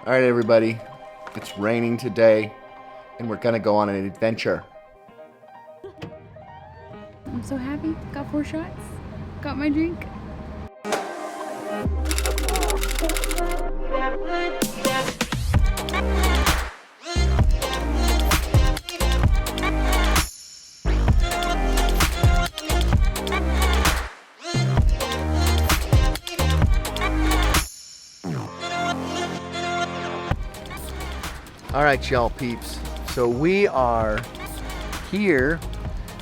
All right, everybody, it's raining today, and we're gonna go on an adventure. I'm so happy. Got 4 shots. Got my drink. All right, y'all peeps. So we are here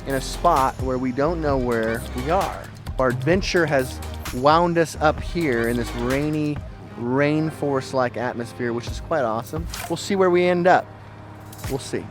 in a spot where we don't know where we are. Our adventure has wound us up here in this rainy, rainforest-like atmosphere, which is quite awesome. We'll see where we end up. We'll see.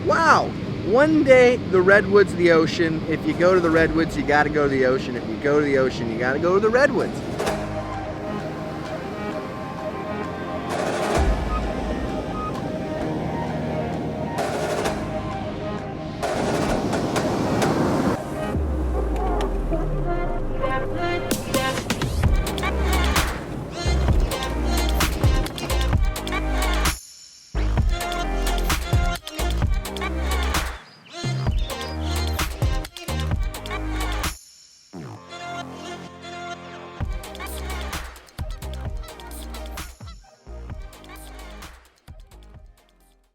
Wow! One day, the Redwoods, the ocean. If you go to the Redwoods, you gotta go to the ocean. If you go to the ocean, you gotta go to the Redwoods.